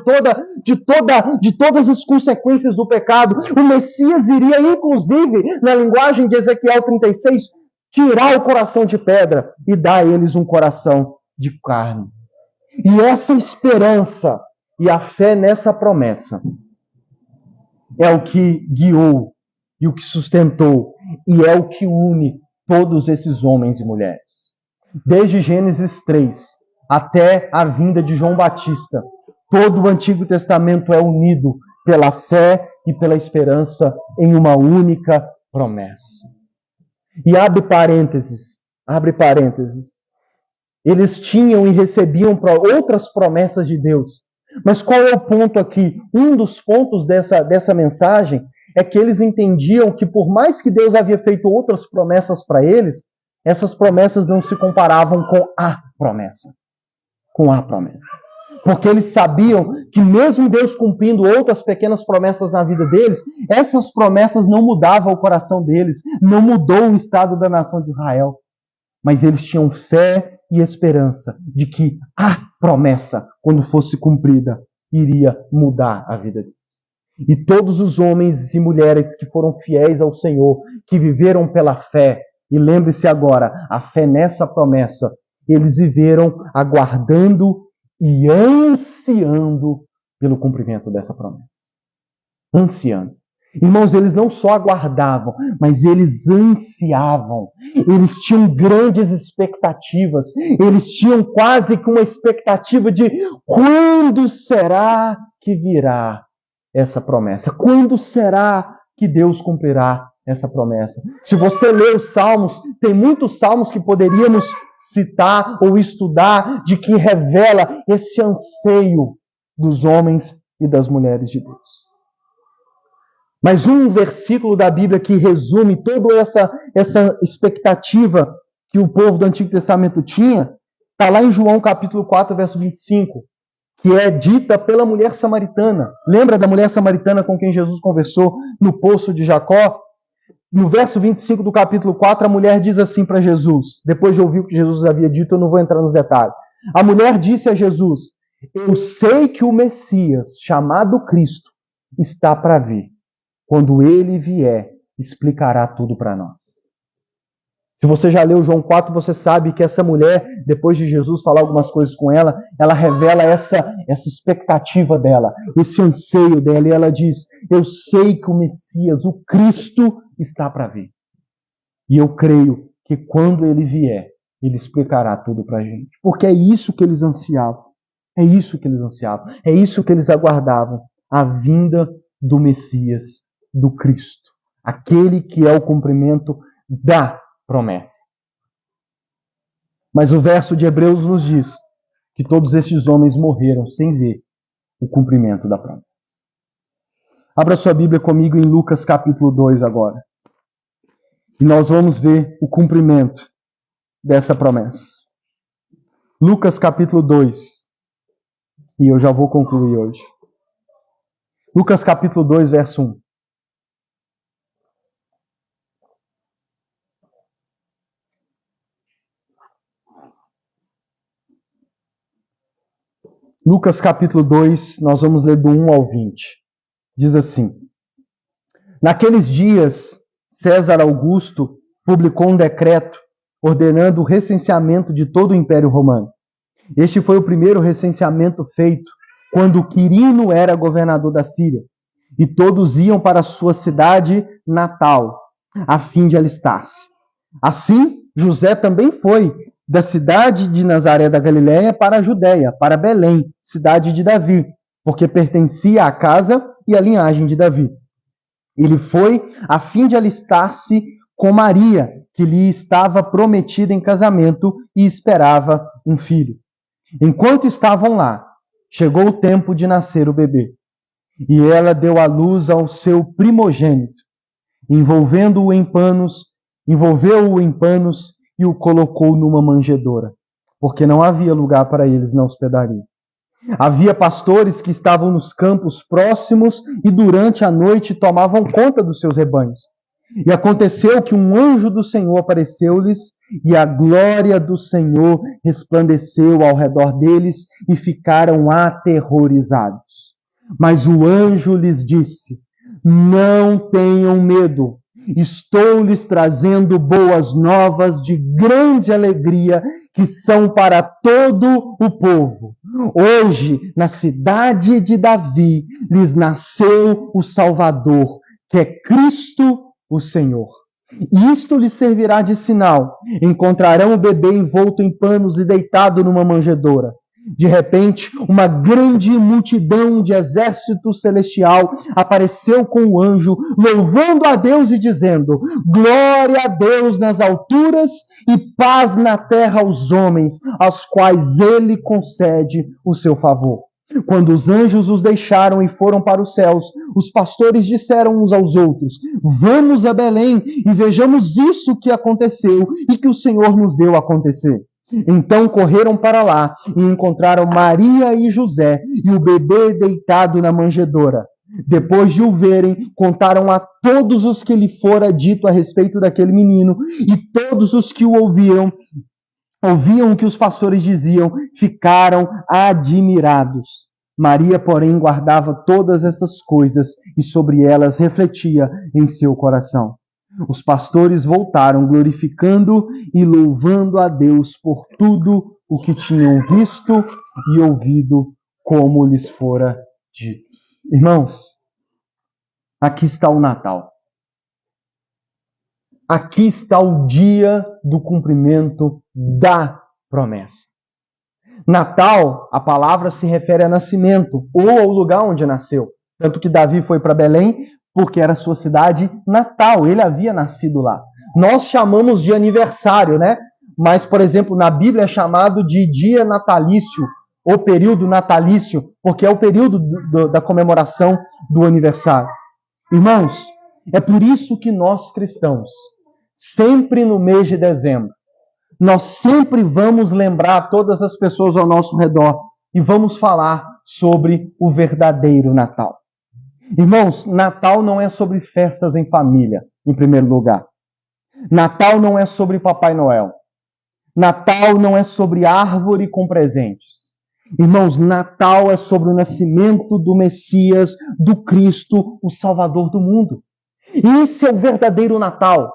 todas as consequências do pecado. O Messias iria, inclusive, na linguagem de Ezequiel 36, tirar o coração de pedra e dar a eles um coração de carne. E essa esperança e a fé nessa promessa é o que guiou e o que sustentou e é o que une todos esses homens e mulheres. Desde Gênesis 3 até a vinda de João Batista, todo o Antigo Testamento é unido pela fé e pela esperança em uma única promessa. E abre parênteses. Eles tinham e recebiam outras promessas de Deus. Mas qual é o ponto aqui? Um dos pontos dessa mensagem é que eles entendiam que por mais que Deus havia feito outras promessas para eles, essas promessas não se comparavam com a promessa. Com a promessa. Porque eles sabiam que mesmo Deus cumprindo outras pequenas promessas na vida deles, essas promessas não mudavam o coração deles, não mudou o estado da nação de Israel. Mas eles tinham fé e esperança de que a promessa, quando fosse cumprida, iria mudar a vida deles. E todos os homens e mulheres que foram fiéis ao Senhor, que viveram pela fé, e lembre-se agora, a fé nessa promessa, eles viveram aguardando e ansiando pelo cumprimento dessa promessa. Ansiando. Irmãos, eles não só aguardavam, mas eles ansiavam. Eles tinham grandes expectativas. Eles tinham quase que uma expectativa de quando será que virá essa promessa? Quando será que Deus cumprirá essa promessa? Se você ler os Salmos, tem muitos Salmos que poderíamos citar ou estudar de que revela esse anseio dos homens e das mulheres de Deus. Mas um versículo da Bíblia que resume toda essa expectativa que o povo do Antigo Testamento tinha, está lá em João capítulo 4, verso 25, que é dita pela mulher samaritana. Lembra da mulher samaritana com quem Jesus conversou no poço de Jacó? No verso 25 do capítulo 4, a mulher diz assim para Jesus, depois de ouvir o que Jesus havia dito, eu não vou entrar nos detalhes. A mulher disse a Jesus: eu sei que o Messias, chamado Cristo, está para vir. Quando ele vier, explicará tudo para nós. Se você já leu João 4, você sabe que essa mulher, depois de Jesus falar algumas coisas com ela, ela revela essa expectativa dela, esse anseio dela, e ela diz: eu sei que o Messias, o Cristo, está para vir. E eu creio que quando ele vier, ele explicará tudo para a gente. Porque é isso que eles ansiavam. É isso que eles ansiavam. É isso que eles aguardavam. A vinda do Messias, do Cristo. Aquele que é o cumprimento da promessa. Mas o verso de Hebreus nos diz que todos estes homens morreram sem ver o cumprimento da promessa. Abra sua Bíblia comigo em Lucas capítulo 2 agora. E nós vamos ver o cumprimento dessa promessa. Lucas capítulo 2. E eu já vou concluir hoje. Lucas capítulo 2, verso 1. Lucas capítulo 2, nós vamos ler do 1 ao 20. Diz assim: naqueles dias, César Augusto publicou um decreto ordenando o recenseamento de todo o Império Romano. Este foi o primeiro recenseamento feito quando Quirino era governador da Síria, e todos iam para sua cidade natal, a fim de alistar-se. Assim, José também foi da cidade de Nazaré da Galiléia para a Judéia, para Belém, cidade de Davi, porque pertencia à casa e à linhagem de Davi. Ele foi a fim de alistar-se com Maria, que lhe estava prometida em casamento e esperava um filho. Enquanto estavam lá, chegou o tempo de nascer o bebê. E ela deu à luz ao seu primogênito, envolveu-o em panos e o colocou numa manjedoura, porque não havia lugar para eles na hospedaria. Havia pastores que estavam nos campos próximos e durante a noite tomavam conta dos seus rebanhos. E aconteceu que um anjo do Senhor apareceu-lhes, e a glória do Senhor resplandeceu ao redor deles, e ficaram aterrorizados. Mas o anjo lhes disse: não tenham medo, estou lhes trazendo boas novas de grande alegria, que são para todo o povo. Hoje, na cidade de Davi, lhes nasceu o Salvador, que é Cristo o Senhor. Isto lhes servirá de sinal: encontrarão o bebê envolto em panos e deitado numa manjedoura. De repente, uma grande multidão de exército celestial apareceu com o anjo, louvando a Deus e dizendo: glória a Deus nas alturas e paz na terra aos homens, aos quais ele concede o seu favor. Quando os anjos os deixaram e foram para os céus, os pastores disseram uns aos outros: vamos a Belém e vejamos isso que aconteceu e que o Senhor nos deu a acontecer. Então correram para lá e encontraram Maria e José e o bebê deitado na manjedoura. Depois de o verem, contaram a todos os que lhe fora dito a respeito daquele menino, e todos os que o ouviam o que os pastores diziam, ficaram admirados. Maria, porém, guardava todas essas coisas e sobre elas refletia em seu coração. Os pastores voltaram, glorificando e louvando a Deus por tudo o que tinham visto e ouvido, como lhes fora dito. Irmãos, aqui está o Natal. Aqui está o dia do cumprimento da promessa. Natal, a palavra se refere a nascimento, ou ao lugar onde nasceu. Tanto que Davi foi para Belém, porque era sua cidade natal, ele havia nascido lá. Nós chamamos de aniversário, né? Mas, por exemplo, na Bíblia é chamado de dia natalício, ou período natalício, porque é o período da comemoração do aniversário. Irmãos, é por isso que nós cristãos, sempre no mês de dezembro, nós sempre vamos lembrar todas as pessoas ao nosso redor e vamos falar sobre o verdadeiro Natal. Irmãos, Natal não é sobre festas em família, em primeiro lugar. Natal não é sobre Papai Noel. Natal não é sobre árvore com presentes. Irmãos, Natal é sobre o nascimento do Messias, do Cristo, o Salvador do mundo. Esse é o verdadeiro Natal.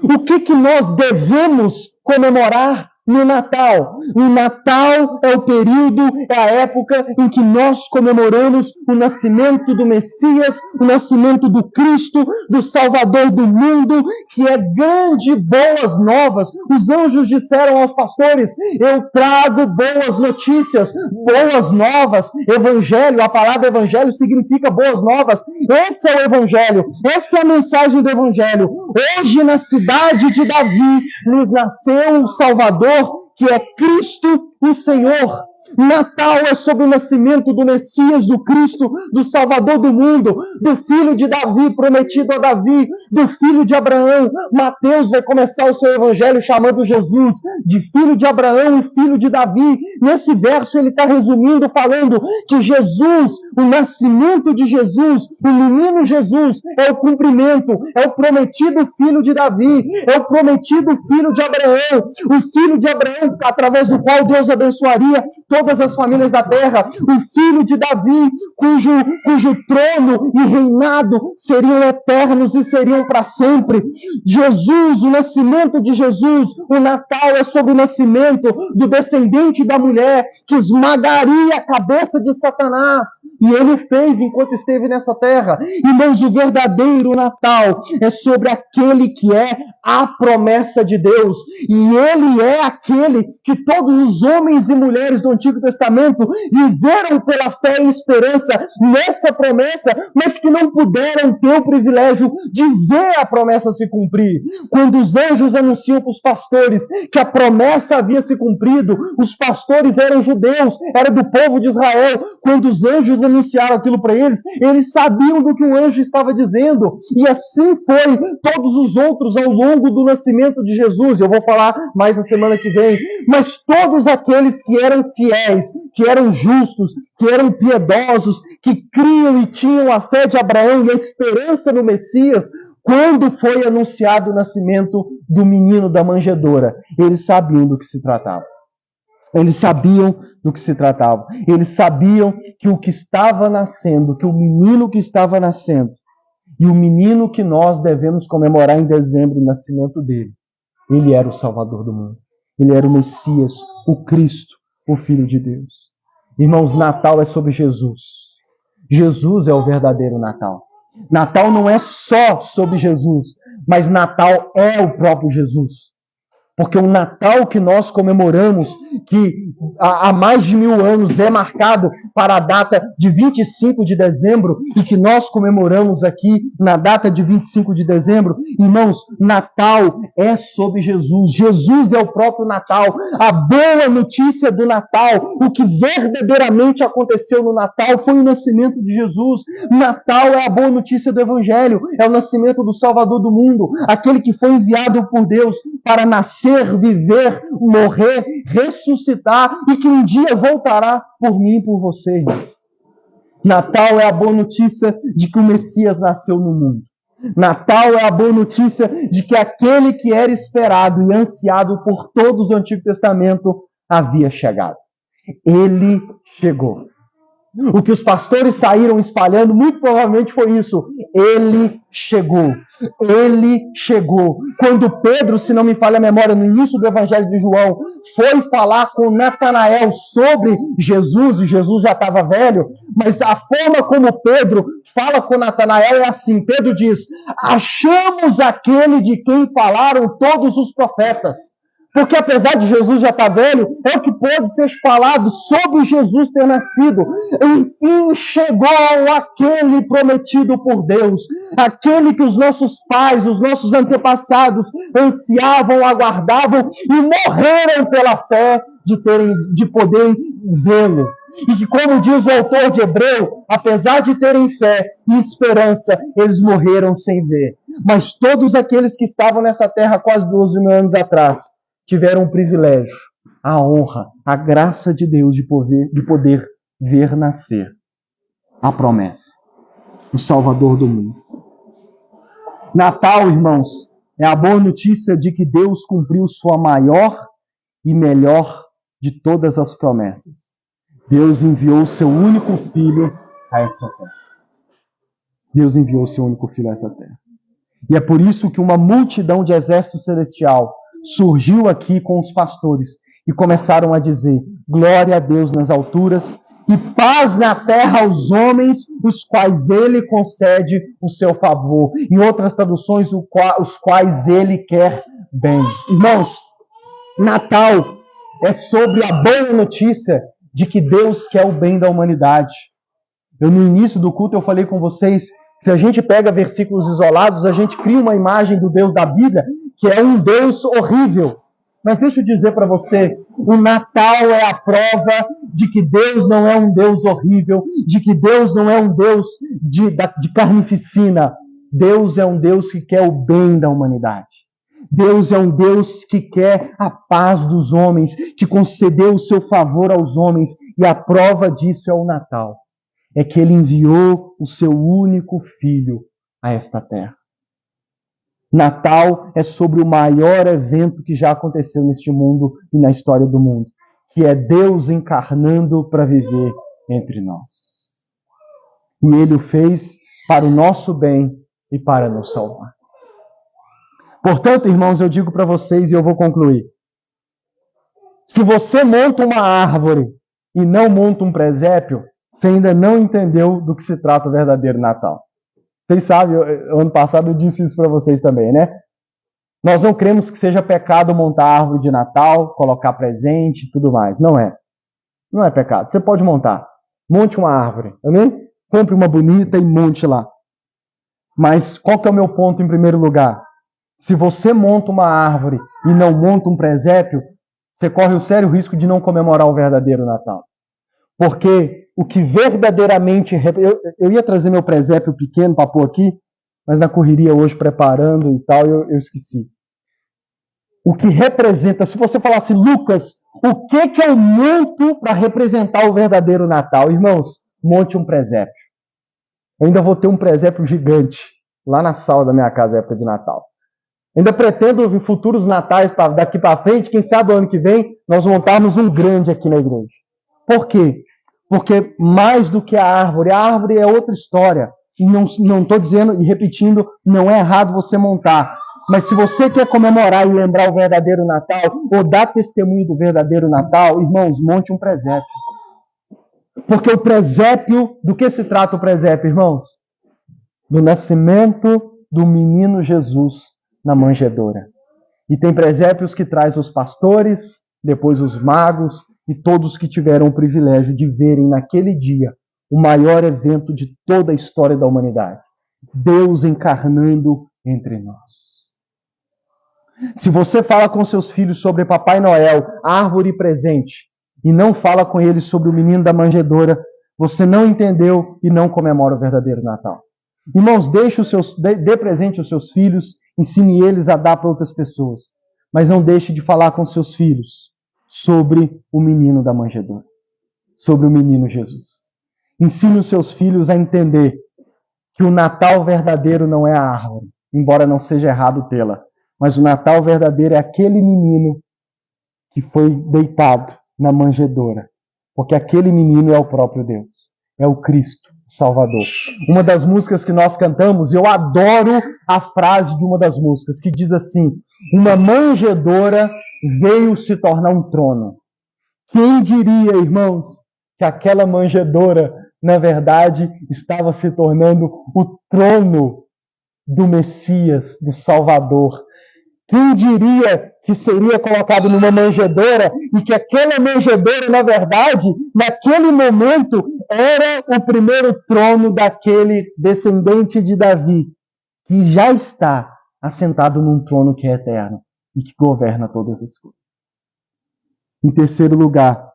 O que nós devemos comemorar no Natal? O Natal é o período, é a época em que nós comemoramos o nascimento do Messias, o nascimento do Cristo, do Salvador do mundo, que é grande boas novas. Os anjos disseram aos pastores: eu trago boas notícias, boas novas. Evangelho, a palavra evangelho significa boas novas. Esse é o evangelho, essa é a mensagem do evangelho. Hoje na cidade de Davi nos nasceu o Salvador, que é Cristo o Senhor. Natal é sobre o nascimento do Messias, do Cristo, do Salvador do mundo, do filho de Davi, prometido a Davi, do filho de Abraão. Mateus vai começar o seu evangelho chamando Jesus de filho de Abraão e filho de Davi. Nesse verso ele está resumindo, falando que Jesus, o nascimento de Jesus, o menino Jesus, é o cumprimento, é o prometido filho de Davi, é o prometido filho de Abraão, o filho de Abraão, através do qual Deus abençoaria todas as famílias da terra, o filho de Davi, cujo trono e reinado seriam eternos e seriam para sempre. Jesus, o nascimento de Jesus, o Natal é sobre o nascimento do descendente da mulher que esmagaria a cabeça de Satanás. E ele fez enquanto esteve nessa terra. Irmãos, o verdadeiro Natal é sobre aquele que é a promessa de Deus. E ele é aquele que todos os homens e mulheres do Antigo Testamento viveram pela fé e esperança nessa promessa, mas que não puderam ter o privilégio de ver a promessa se cumprir. Quando os anjos anunciam para os pastores que a promessa havia se cumprido, os pastores eram judeus, era do povo de Israel. Quando os anjos anunciaram aquilo para eles, eles sabiam do que o anjo estava dizendo. E assim foi todos os outros ao longo do nascimento de Jesus. Eu vou falar mais na semana que vem. Mas todos aqueles que eram fiéis, que eram justos, que eram piedosos, que criam e tinham a fé de Abraão e a esperança no Messias, quando foi anunciado o nascimento do menino da manjedoura, eles sabiam do que se tratava. Eles sabiam do que se tratava. Eles sabiam que o que estava nascendo, que o menino que estava nascendo, e o menino que nós devemos comemorar em dezembro, o nascimento dele, ele era o Salvador do mundo. Ele era o Messias, o Cristo, o Filho de Deus. Irmãos, Natal é sobre Jesus. Jesus é o verdadeiro Natal. Natal não é só sobre Jesus, mas Natal é o próprio Jesus. Porque o Natal que nós comemoramos, que há mais de 1000 anos é marcado para a data de 25 de dezembro, e que nós comemoramos aqui na data de 25 de dezembro, irmãos, Natal é sobre Jesus. Jesus é o próprio Natal. A boa notícia do Natal, o que verdadeiramente aconteceu no Natal foi o nascimento de Jesus. Natal é a boa notícia do Evangelho, é o nascimento do Salvador do mundo, aquele que foi enviado por Deus para nascer, viver, morrer, ressuscitar e que um dia voltará por mim e por você. Natal é a boa notícia de que o Messias nasceu no mundo. Natal é a boa notícia de que aquele que era esperado e ansiado por todos do Antigo Testamento havia chegado. Ele chegou. O que os pastores saíram espalhando, muito provavelmente foi isso. Ele chegou. Ele chegou. Quando Pedro, se não me falha a memória, no início do Evangelho de João, foi falar com Natanael sobre Jesus, e Jesus já estava velho, mas a forma como Pedro fala com Natanael é assim. Pedro diz: achamos aquele de quem falaram todos os profetas. Porque apesar de Jesus já estar velho, é o que pode ser falado sobre Jesus ter nascido. Enfim, chegou aquele prometido por Deus, aquele que os nossos pais, os nossos antepassados ansiavam, aguardavam e morreram pela fé de poder vê-lo. E que, como diz o autor de Hebreu, apesar de terem fé e esperança, eles morreram sem ver. Mas todos aqueles que estavam nessa terra quase 12 mil anos atrás, tiveram o privilégio, a honra, a graça de Deus de poder ver nascer a promessa, o Salvador do mundo. Natal, irmãos, é a boa notícia de que Deus cumpriu sua maior e melhor de todas as promessas. Deus enviou seu único filho a essa terra. Deus enviou seu único filho a essa terra. E é por isso que uma multidão de exército celestial surgiu aqui com os pastores e começaram a dizer: glória a Deus nas alturas e paz na terra aos homens, os quais ele concede o seu favor. Em outras traduções, os quais ele quer bem. Irmãos, Natal é sobre a boa notícia de que Deus quer o bem da humanidade. No início do culto eu falei com vocês, se a gente pega versículos isolados, a gente cria uma imagem do Deus da Bíblia, que é um Deus horrível. Mas deixa eu dizer para você, o Natal é a prova de que Deus não é um Deus horrível, de que Deus não é um Deus de carnificina. Deus é um Deus que quer o bem da humanidade. Deus é um Deus que quer a paz dos homens, que concedeu o seu favor aos homens, e a prova disso é o Natal. É que ele enviou o seu único filho a esta terra. Natal é sobre o maior evento que já aconteceu neste mundo e na história do mundo, que é Deus encarnando para viver entre nós. E ele o fez para o nosso bem e para nos salvar. Portanto, irmãos, eu digo para vocês e eu vou concluir. Se você monta uma árvore e não monta um presépio, você ainda não entendeu do que se trata o verdadeiro Natal. Vocês sabem, ano passado eu disse isso para vocês também, né? Nós não cremos que seja pecado montar árvore de Natal, colocar presente e tudo mais. Não é. Não é pecado. Você pode montar. Monte uma árvore, amém? Compre uma bonita e monte lá. Mas qual que é o meu ponto em primeiro lugar? Se você monta uma árvore e não monta um presépio, você corre o sério risco de não comemorar o verdadeiro Natal. Porque o que verdadeiramente... Eu ia trazer meu presépio pequeno para pôr aqui, mas na correria hoje, preparando e tal, eu esqueci. O que representa... Se você falasse, Lucas, o que eu monto para representar o verdadeiro Natal? Irmãos, monte um presépio. Eu ainda vou ter um presépio gigante lá na sala da minha casa, época de Natal. Ainda pretendo futuros natais daqui para frente, quem sabe o ano que vem, nós montarmos um grande aqui na igreja. Por quê? Porque mais do que a árvore é outra história. E não estou dizendo e repetindo, não é errado você montar. Mas se você quer comemorar e lembrar o verdadeiro Natal, ou dar testemunho do verdadeiro Natal, irmãos, monte um presépio. Porque o presépio, do que se trata o presépio, irmãos? Do nascimento do menino Jesus na manjedoura. E tem presépios que traz os pastores, depois os magos e todos que tiveram o privilégio de verem naquele dia o maior evento de toda a história da humanidade. Deus encarnando entre nós. Se você fala com seus filhos sobre Papai Noel, árvore e presente, e não fala com eles sobre o menino da manjedoura, você não entendeu e não comemora o verdadeiro Natal. Irmãos, dê presente aos seus filhos, ensine eles a dar para outras pessoas. Mas não deixe de falar com seus filhos sobre o menino da manjedoura, sobre o menino Jesus. Ensine os seus filhos a entender que o Natal verdadeiro não é a árvore, embora não seja errado tê-la. Mas o Natal verdadeiro é aquele menino que foi deitado na manjedoura. Porque aquele menino é o próprio Deus. É o Cristo, o Salvador. Uma das músicas que nós cantamos, eu adoro a frase de uma das músicas, que diz assim: uma manjedoura veio se tornar um trono. Quem diria, irmãos, que aquela manjedoura, na verdade, estava se tornando o trono do Messias, do Salvador? Quem diria que seria colocado numa manjedoura e que aquela manjedoura, na verdade, naquele momento, era o primeiro trono daquele descendente de Davi, que já está assentado num trono que é eterno e que governa todas as coisas. Em terceiro lugar,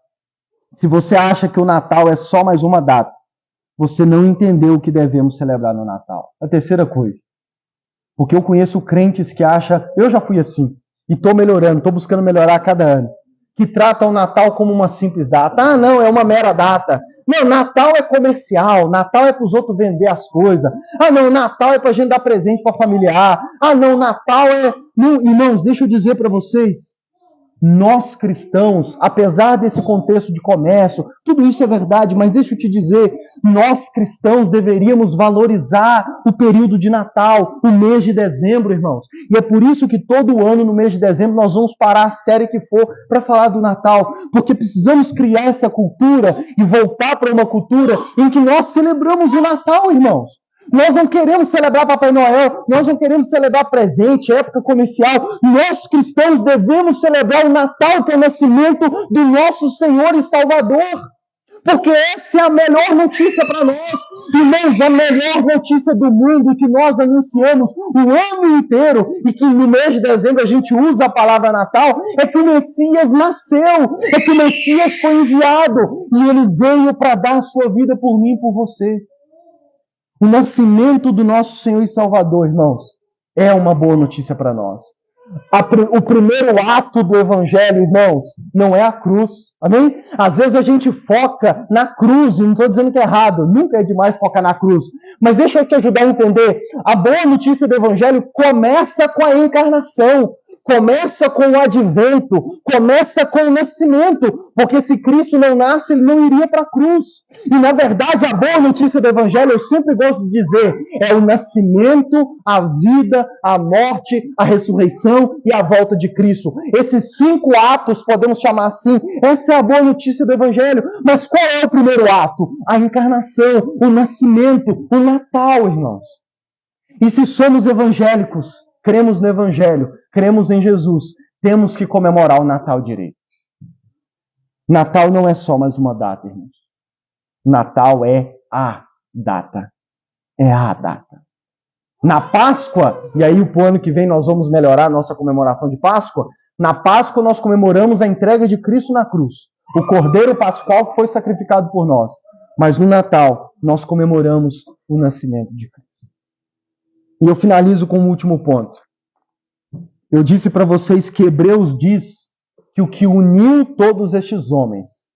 se você acha que o Natal é só mais uma data, você não entendeu o que devemos celebrar no Natal. A terceira coisa. Porque eu conheço crentes que acham, eu já fui assim, e estou melhorando, estou buscando melhorar a cada ano. que trata o Natal como uma simples data. Ah, não, é uma mera data. Não, Natal é comercial, Natal é para os outros vender as coisas. Ah, não, Natal é para a gente dar presente para familiar. Ah, não, Natal é... Não, irmãos, deixa eu dizer para vocês, nós cristãos, apesar desse contexto de comércio, tudo isso é verdade, mas deixa eu te dizer, nós cristãos deveríamos valorizar o período de Natal, o mês de dezembro, irmãos. E é por isso que todo ano, no mês de dezembro, nós vamos parar a série que for para falar do Natal, porque precisamos criar essa cultura e voltar para uma cultura em que nós celebramos o Natal, irmãos. Nós não queremos celebrar Papai Noel, nós não queremos celebrar presente, época comercial. Nós cristãos devemos celebrar o Natal, que é o nascimento do nosso Senhor e Salvador. Porque essa é a melhor notícia para nós. Irmãos, a melhor notícia do mundo que nós anunciamos o ano inteiro e que no mês de dezembro a gente usa a palavra Natal é que o Messias nasceu, é que o Messias foi enviado e ele veio para dar a sua vida por mim e por você. O nascimento do nosso Senhor e Salvador, irmãos, é uma boa notícia para nós. O primeiro ato do Evangelho, irmãos, não é a cruz. Amém? Às vezes a gente foca na cruz, e não estou dizendo que é errado, nunca é demais focar na cruz. Mas deixa eu te ajudar a entender. A boa notícia do Evangelho começa com a encarnação. Começa com o advento, começa com o nascimento, porque se Cristo não nasce, ele não iria para a cruz. E na verdade, a boa notícia do Evangelho, eu sempre gosto de dizer, é o nascimento, a vida, a morte, a ressurreição e a volta de Cristo. Esses 5 atos, podemos chamar assim, essa é a boa notícia do Evangelho. Mas qual é o primeiro ato? A encarnação, o nascimento, o Natal, irmãos. E se somos evangélicos, cremos no Evangelho, cremos em Jesus, temos que comemorar o Natal direito. Natal não é só mais uma data, irmãos. Natal é a data. É a data. Na Páscoa, e aí o ano que vem nós vamos melhorar a nossa comemoração de Páscoa, na Páscoa nós comemoramos a entrega de Cristo na cruz. O Cordeiro Pascual que foi sacrificado por nós. Mas no Natal nós comemoramos o nascimento de Cristo. E eu finalizo com um último ponto. Eu disse para vocês que Hebreus diz que o que uniu todos estes homens,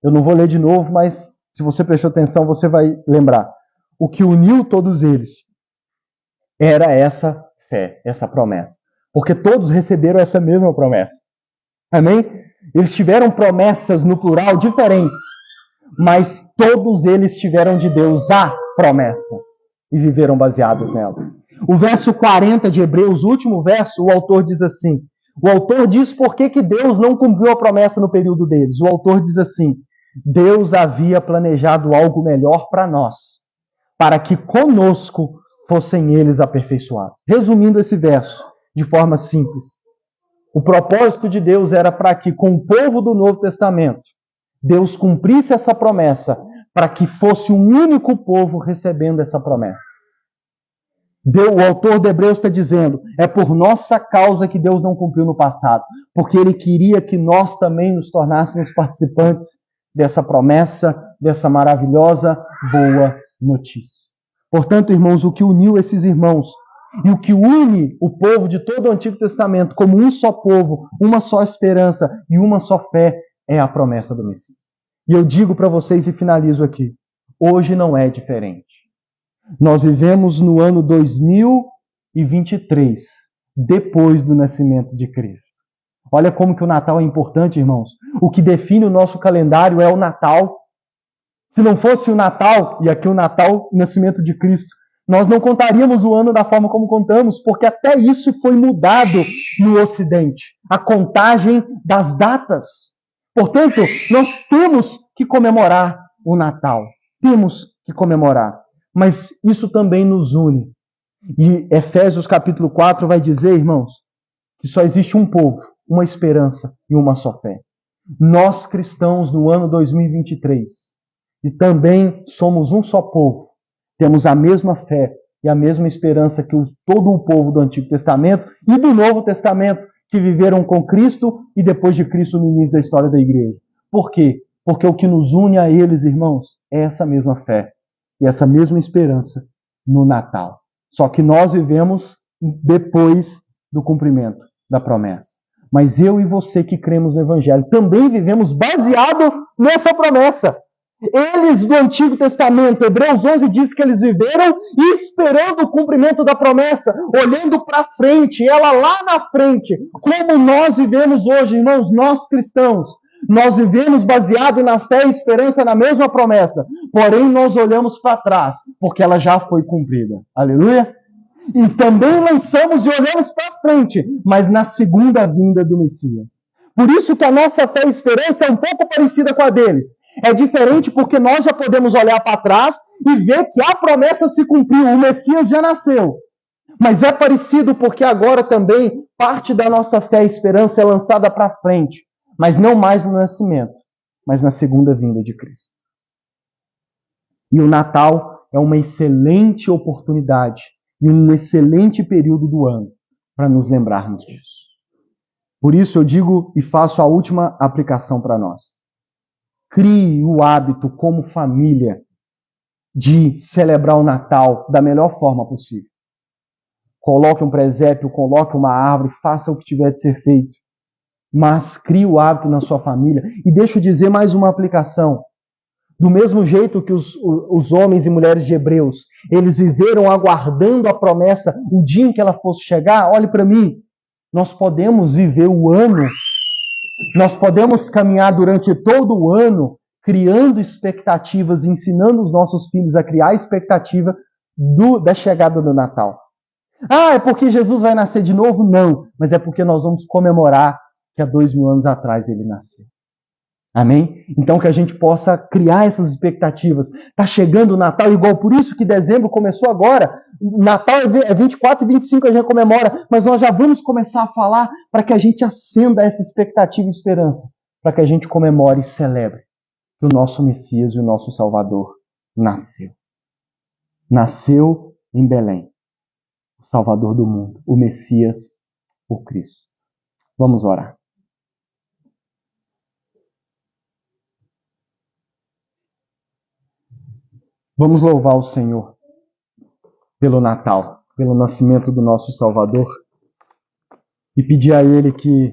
eu não vou ler de novo, mas se você prestou atenção, você vai lembrar. O que uniu todos eles era essa fé, essa promessa. Porque todos receberam essa mesma promessa. Amém? Eles tiveram promessas no plural diferentes, mas todos eles tiveram de Deus a promessa e viveram baseados nela. O verso 40 de Hebreus, o último verso, o autor diz assim. O autor diz por que Deus não cumpriu a promessa no período deles. O autor diz assim: Deus havia planejado algo melhor para nós, para que conosco fossem eles aperfeiçoados. Resumindo esse verso de forma simples, o propósito de Deus era para que com o povo do Novo Testamento, Deus cumprisse essa promessa, para que fosse um único povo recebendo essa promessa. O autor de Hebreus está dizendo, é por nossa causa que Deus não cumpriu no passado, porque Ele queria que nós também nos tornássemos participantes dessa promessa, dessa maravilhosa boa notícia. Portanto, irmãos, o que uniu esses irmãos e o que une o povo de todo o Antigo Testamento como um só povo, uma só esperança e uma só fé é a promessa do Messias. E eu digo para vocês e finalizo aqui, hoje não é diferente. Nós vivemos no ano 2023, depois do nascimento de Cristo. Olha como que o Natal é importante, irmãos. O que define o nosso calendário é o Natal. Se não fosse o Natal, e aqui o Natal, o nascimento de Cristo, nós não contaríamos o ano da forma como contamos, porque até isso foi mudado no Ocidente. A contagem das datas. Portanto, nós temos que comemorar o Natal. Temos que comemorar. Mas isso também nos une. E Efésios capítulo 4 vai dizer, irmãos, que só existe um povo, uma esperança e uma só fé. Nós cristãos no ano 2023, e também somos um só povo, temos a mesma fé e a mesma esperança que todo o povo do Antigo Testamento e do Novo Testamento que viveram com Cristo e depois de Cristo no início da história da igreja. Por quê? Porque o que nos une a eles, irmãos, é essa mesma fé e essa mesma esperança no Natal. Só que nós vivemos depois do cumprimento da promessa. Mas eu e você que cremos no Evangelho também vivemos baseado nessa promessa. Eles do Antigo Testamento, Hebreus 11 diz que eles viveram esperando o cumprimento da promessa, olhando para frente, ela lá na frente, como nós vivemos hoje, irmãos, nós cristãos. Nós vivemos baseado na fé e esperança na mesma promessa, porém nós olhamos para trás, porque ela já foi cumprida. Aleluia? E também lançamos e olhamos para frente, mas na segunda vinda do Messias. Por isso que a nossa fé e esperança é um pouco parecida com a deles. É diferente porque nós já podemos olhar para trás e ver que a promessa se cumpriu, o Messias já nasceu. Mas é parecido porque agora também parte da nossa fé e esperança é lançada para frente, mas não mais no nascimento, mas na segunda vinda de Cristo. E o Natal é uma excelente oportunidade e um excelente período do ano para nos lembrarmos disso. Por isso eu digo e faço a última aplicação para nós. Crie o hábito como família de celebrar o Natal da melhor forma possível. Coloque um presépio, coloque uma árvore, faça o que tiver de ser feito. Mas crie o hábito na sua família. E deixa eu dizer mais uma aplicação. Do mesmo jeito que os homens e mulheres de Hebreus, eles viveram aguardando a promessa, o dia em que ela fosse chegar, olhe para mim, nós podemos viver o ano, nós podemos caminhar durante todo o ano, criando expectativas, ensinando os nossos filhos a criar a expectativa da chegada do Natal. Ah, é porque Jesus vai nascer de novo? Não, mas é porque nós vamos comemorar que há 2000 anos atrás ele nasceu. Amém? Então que a gente possa criar essas expectativas. Está chegando o Natal, igual por isso que dezembro começou agora. Natal é 24 e 25 a gente comemora, mas nós já vamos começar a falar para que a gente acenda essa expectativa e esperança, para que a gente comemore e celebre que o nosso Messias e o nosso Salvador nasceu. Nasceu em Belém, o Salvador do mundo, o Messias, o Cristo. Vamos orar. Vamos louvar o Senhor pelo Natal, pelo nascimento do nosso Salvador e pedir a Ele que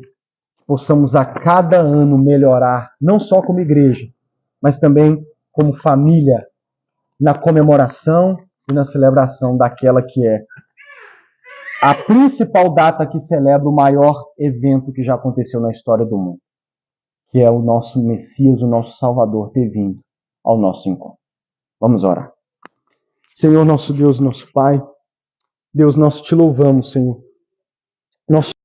possamos a cada ano melhorar, não só como igreja, mas também como família, na comemoração e na celebração daquela que é a principal data que celebra o maior evento que já aconteceu na história do mundo, que é o nosso Messias, o nosso Salvador ter vindo ao nosso encontro. Vamos orar. Senhor, nosso Deus, nosso Pai, Deus, nós te louvamos, Senhor. Nós